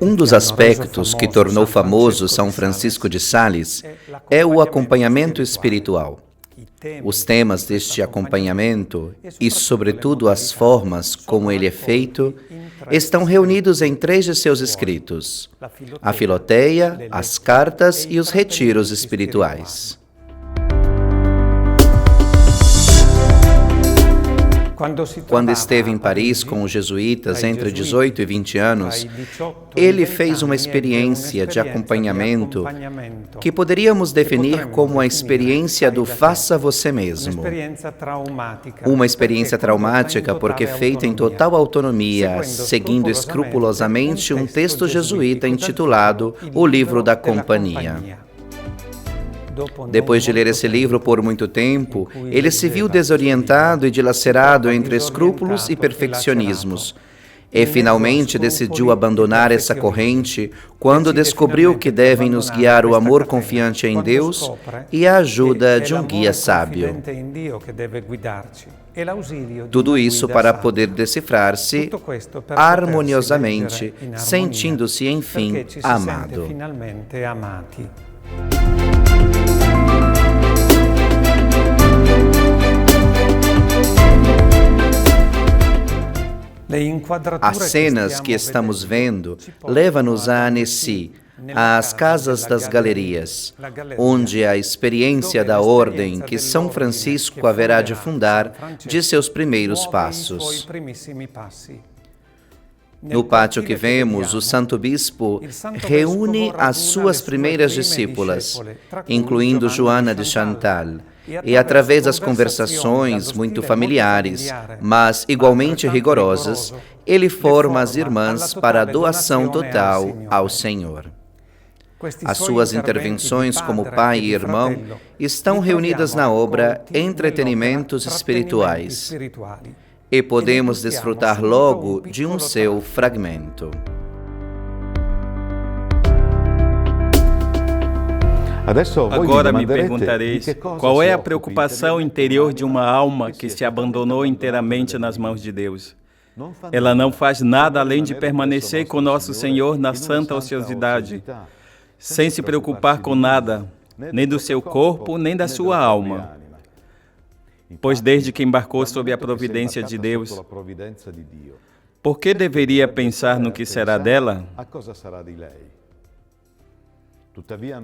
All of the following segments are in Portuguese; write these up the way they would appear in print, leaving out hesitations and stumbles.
Um dos aspectos que tornou famoso São Francisco de Sales é o acompanhamento espiritual. Os temas deste acompanhamento e, sobretudo, as formas como ele é feito, estão reunidos em 3 de seus escritos: a Filoteia, as cartas e os retiros espirituais. Quando esteve em Paris com os jesuítas entre 18 e 20 anos, ele fez uma experiência de acompanhamento que poderíamos definir como a experiência do faça você mesmo. Uma experiência traumática porque feita em total autonomia, seguindo escrupulosamente um texto jesuíta intitulado O Livro da Companhia. Depois de ler esse livro por muito tempo, ele se viu desorientado e dilacerado entre escrúpulos e perfeccionismos. E finalmente decidiu abandonar essa corrente quando descobriu que devem nos guiar o amor confiante em Deus e a ajuda de um guia sábio. Tudo isso para poder decifrar-se harmoniosamente, sentindo-se, enfim, amado. As cenas que estamos vendo levam-nos a Annecy, às Casas das Galerias, onde a experiência da ordem que São Francisco haverá de fundar de seus primeiros passos. No pátio que vemos, o Santo Bispo reúne as suas primeiras discípulas, incluindo Joana de Chantal, e através das conversações muito familiares, mas igualmente rigorosas, ele forma as irmãs para a doação total ao Senhor. As suas intervenções como pai e irmão estão reunidas na obra Entretenimentos Espirituais, e podemos desfrutar logo de um seu fragmento. Agora me perguntareis, qual é a preocupação interior de uma alma que se abandonou inteiramente nas mãos de Deus? Ela não faz nada além de permanecer com nosso Senhor na santa ociosidade, sem se preocupar com nada, nem do seu corpo, nem da sua alma. Pois desde que embarcou sob a providência de Deus, por que deveria pensar no que será dela?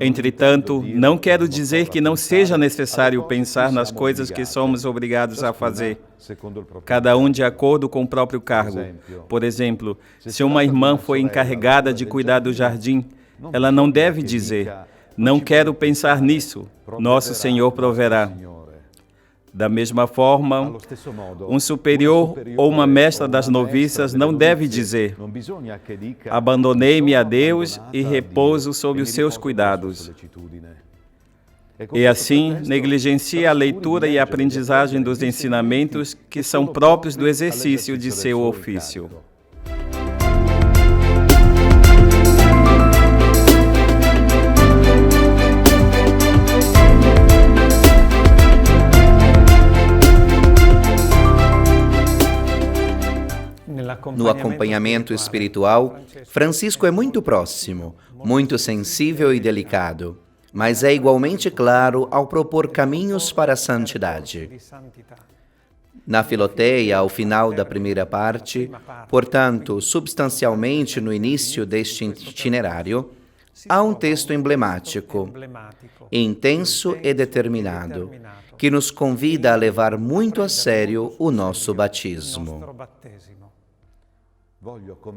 Entretanto, não quero dizer que não seja necessário pensar nas coisas que somos obrigados a fazer, cada um de acordo com o próprio cargo. Por exemplo, se uma irmã foi encarregada de cuidar do jardim, ela não deve dizer, não quero pensar nisso, nosso Senhor proverá. Da mesma forma, um superior ou uma mestra das noviças não deve dizer: abandonei-me a Deus e repouso sob os seus cuidados. E assim, negligencia a leitura e a aprendizagem dos ensinamentos que são próprios do exercício de seu ofício. No acompanhamento espiritual, Francisco é muito próximo, muito sensível e delicado, mas é igualmente claro ao propor caminhos para a santidade. Na Filoteia, ao final da primeira parte, portanto, substancialmente no início deste itinerário, há um texto emblemático, intenso e determinado, que nos convida a levar muito a sério o nosso batismo.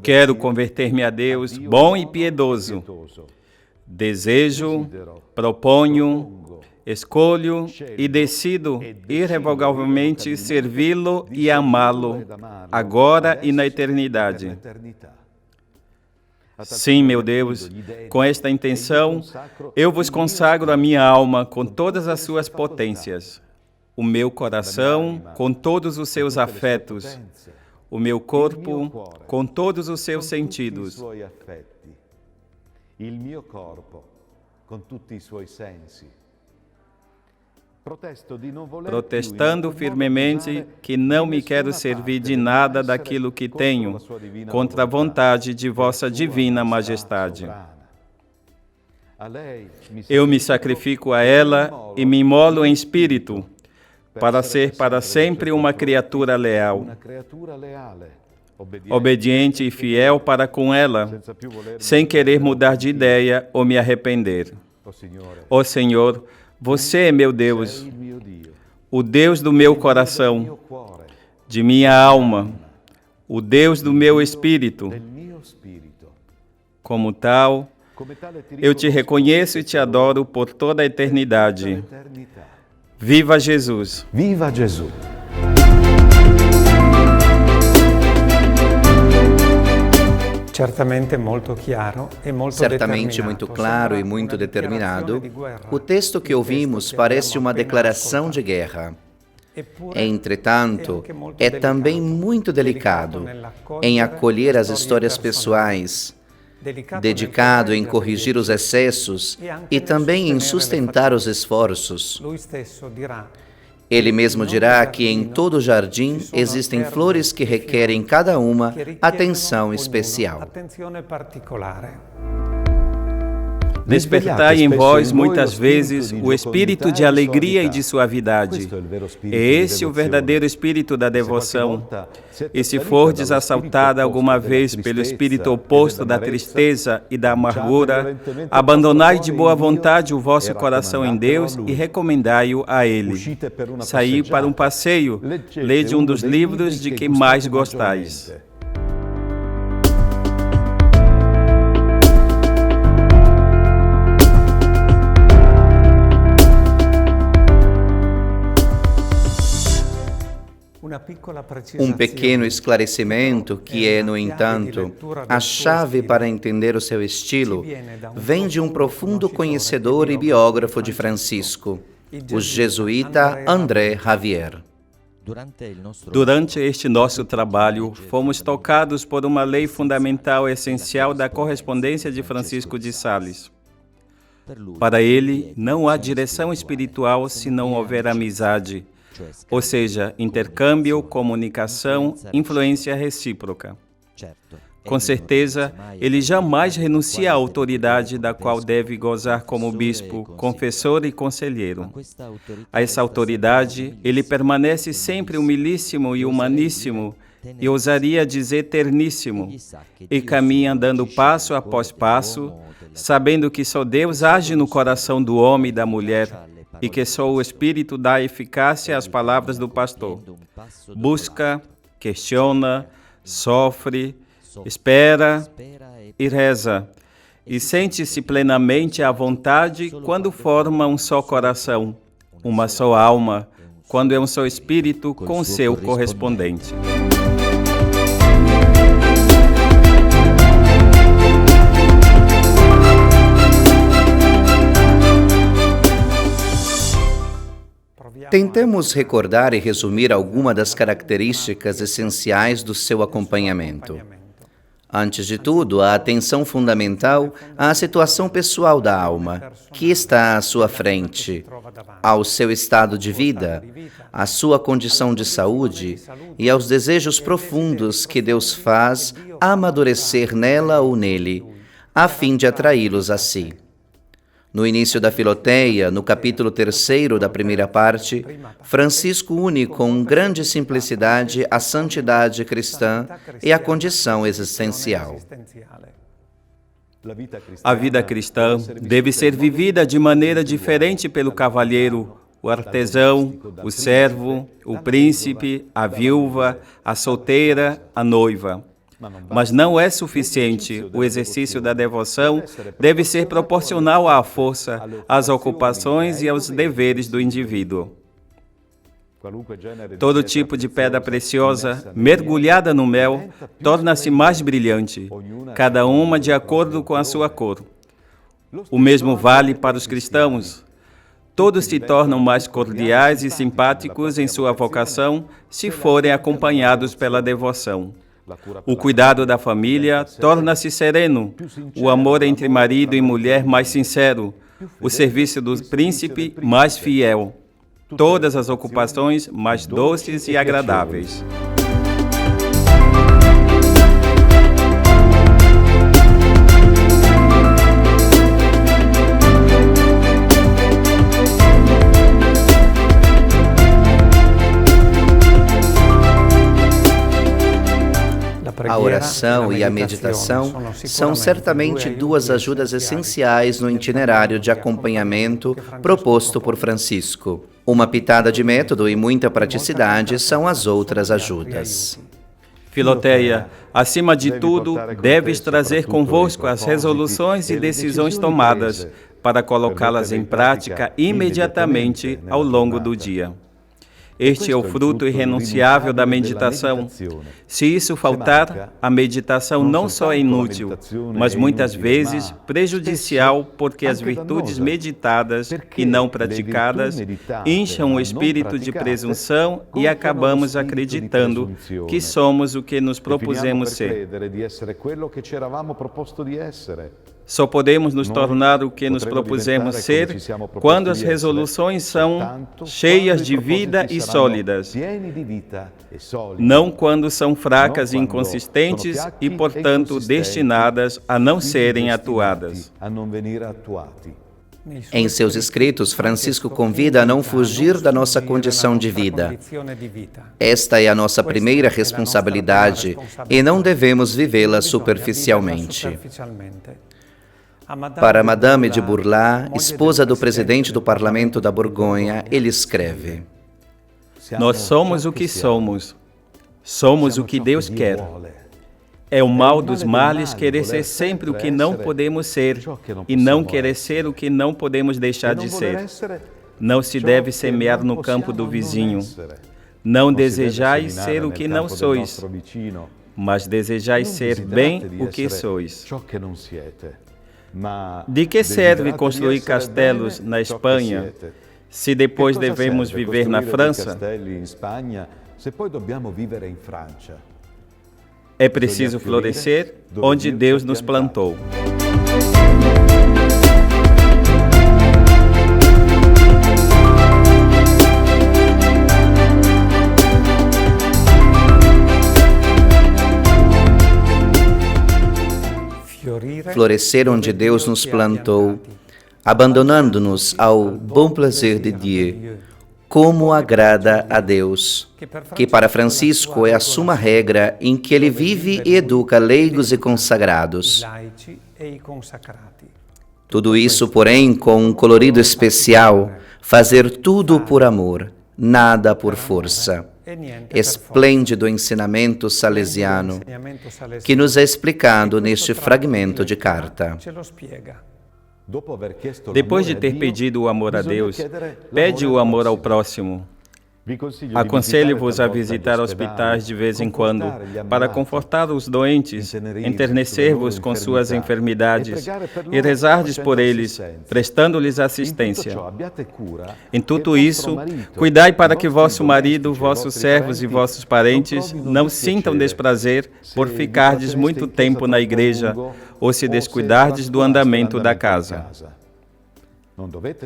Quero converter-me a Deus, bom e piedoso. Desejo, proponho, escolho e decido irrevogavelmente servi-lo e amá-lo, agora e na eternidade. Sim, meu Deus, com esta intenção, eu vos consagro a minha alma com todas as suas potências, o meu coração com todos os seus afetos, o meu corpo com todos os seus sentidos, il mio corpo con tutti i suoi sensi. Protestando firmemente que não me quero servir de nada daquilo que tenho, contra a vontade de vossa divina majestade. Eu me sacrifico a ela e me imolo em espírito, para ser para sempre uma criatura leal, obediente e fiel para com ela, sem querer mudar de ideia ou me arrepender. Ó Senhor, você é meu Deus, o Deus do meu coração, de minha alma, o Deus do meu espírito. Como tal, eu te reconheço e te adoro por toda a eternidade. Viva Jesus! Viva Gesù! Certamente muito claro e muito determinado, o texto que ouvimos parece uma declaração de guerra. Entretanto, é também muito delicado em acolher as histórias pessoais, dedicado em corrigir os excessos e também em sustentar os esforços. Ele mesmo dirá que em todo jardim existem flores que requerem cada uma atenção especial. Despertai em vós, muitas vezes, o espírito de alegria e de suavidade. É esse o verdadeiro espírito da devoção. E se fordes assaltada alguma vez pelo espírito oposto da tristeza e da amargura, abandonai de boa vontade o vosso coração em Deus e recomendai-o a Ele. Saí para um passeio, lede um dos livros de que mais gostais. Um pequeno esclarecimento que é, no entanto, a chave para entender o seu estilo, vem de um profundo conhecedor e biógrafo de Francisco, o jesuíta André Javier. Durante este nosso trabalho, fomos tocados por uma lei fundamental essencial da correspondência de Francisco de Sales. Para ele, não há direção espiritual se não houver amizade, ou seja, intercâmbio, comunicação, influência recíproca. Com certeza, ele jamais renuncia à autoridade da qual deve gozar como bispo, confessor e conselheiro. A essa autoridade, ele permanece sempre humilíssimo e humaníssimo, e ousaria dizer terníssimo, e caminha andando passo após passo, sabendo que só Deus age no coração do homem e da mulher, e que só o Espírito dá eficácia às palavras do pastor. Busca, questiona, sofre, espera e reza, e sente-se plenamente à vontade quando forma um só coração, uma só alma, quando é um só espírito com seu correspondente. Tentemos recordar e resumir algumas das características essenciais do seu acompanhamento. Antes de tudo, a atenção fundamental à situação pessoal da alma, que está à sua frente, ao seu estado de vida, à sua condição de saúde e aos desejos profundos que Deus faz amadurecer nela ou nele, a fim de atraí-los a si. No início da Filoteia, no capítulo 3º da primeira parte, Francisco une com grande simplicidade a santidade cristã e a condição existencial. A vida cristã deve ser vivida de maneira diferente pelo cavalheiro, o artesão, o servo, o príncipe, a viúva, a solteira, a noiva. Mas não é suficiente. O exercício da devoção deve ser proporcional à força, às ocupações e aos deveres do indivíduo. Todo tipo de pedra preciosa, mergulhada no mel, torna-se mais brilhante, cada uma de acordo com a sua cor. O mesmo vale para os cristãos. Todos se tornam mais cordiais e simpáticos em sua vocação se forem acompanhados pela devoção. O cuidado da família torna-se sereno, o amor entre marido e mulher mais sincero, o serviço do príncipe mais fiel, todas as ocupações mais doces e agradáveis. A oração e a meditação são certamente duas ajudas essenciais no itinerário de acompanhamento proposto por Francisco. Uma pitada de método e muita praticidade são as outras ajudas. Filoteia, acima de tudo, deves trazer convosco as resoluções e decisões tomadas para colocá-las em prática imediatamente ao longo do dia. Este é o fruto irrenunciável da meditação. Se isso faltar, a meditação não só é inútil, mas muitas vezes prejudicial, porque as virtudes meditadas e não praticadas incham o espírito de presunção e acabamos acreditando que somos o que nos propusemos ser. Só podemos nos tornar o que nos propusemos ser quando as resoluções são cheias de vida e sólidas, não quando são fracas e inconsistentes e, portanto, destinadas a não serem atuadas. Em seus escritos, Francisco convida a não fugir da nossa condição de vida. Esta é a nossa primeira responsabilidade e não devemos vivê-la superficialmente. Para Madame de Bourlat, esposa do presidente do Parlamento da Borgonha, ele escreve: Nós somos o que somos. Somos o que Deus quer. É o mal dos males querer ser sempre o que não podemos ser e não querer ser o que não podemos deixar de ser. Não se deve semear no campo do vizinho. Não desejais ser o que não sois, mas desejais ser bem o que sois. De que serve construir castelos na Espanha, se depois devemos viver na França? É preciso florescer onde Deus nos plantou. Florescer onde Deus nos plantou, abandonando-nos ao bom prazer de Deus, como agrada a Deus, que para Francisco é a suma regra em que ele vive e educa leigos e consagrados. Tudo isso, porém, com um colorido especial, fazer tudo por amor, nada por força. Esplêndido ensinamento salesiano que nos é explicado neste fragmento de carta. Depois de ter pedido o amor a Deus, pede o amor ao próximo. Aconselho-vos a visitar hospitais de vez em quando, para confortar os doentes, enternecer-vos com suas enfermidades e rezardes por eles, prestando-lhes assistência. Em tudo isso, cuidai para que vosso marido, vossos servos e vossos parentes não sintam desprazer por ficardes muito tempo na igreja ou se descuidardes do andamento da casa.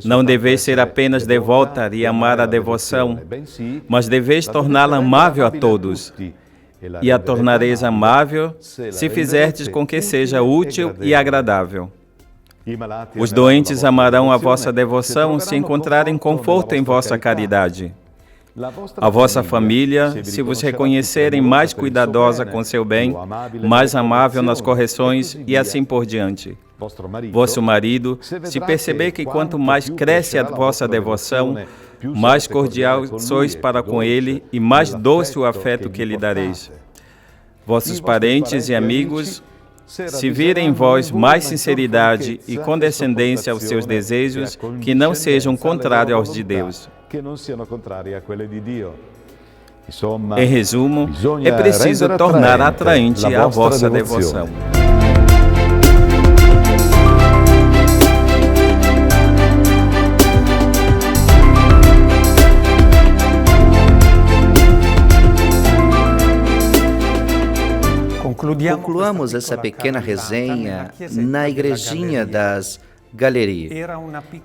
Não deveis ser apenas devota e amar a devoção, mas deveis torná-la amável a todos. E a tornareis amável se fizerdes com que seja útil e agradável. Os doentes amarão a vossa devoção se encontrarem conforto em vossa caridade. A vossa família, se vos reconhecerem mais cuidadosa com seu bem, mais amável nas correções e assim por diante. Vosso marido, se perceber que quanto mais cresce a vossa devoção, mais cordial sois para com ele e mais doce o afeto que lhe dareis. Vossos parentes e amigos, se virem em vós mais sinceridade e condescendência aos seus desejos, que não sejam contrários aos de Deus. Em resumo, é preciso tornar atraente a vossa devoção. Concluamos essa pequena resenha na igrejinha das Galeries.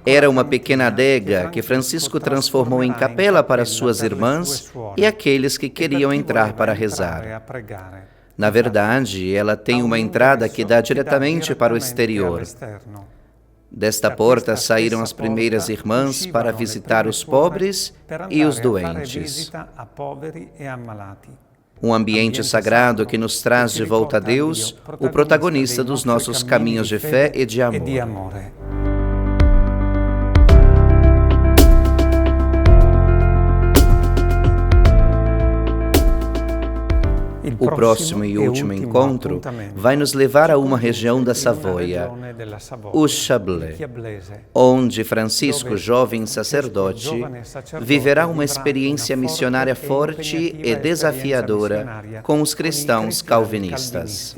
Era uma pequena adega que Francisco transformou em capela para suas irmãs e aqueles que queriam entrar para rezar. Na verdade, ela tem uma entrada que dá diretamente para o exterior. Desta porta saíram as primeiras irmãs para visitar os pobres e os doentes. Um ambiente sagrado que nos traz de volta a Deus, o protagonista dos nossos caminhos de fé e de amor. O próximo e último encontro vai nos levar a uma região da Savoia, o Chablais, onde Francisco, jovem sacerdote, viverá uma experiência missionária forte e desafiadora com os cristãos calvinistas.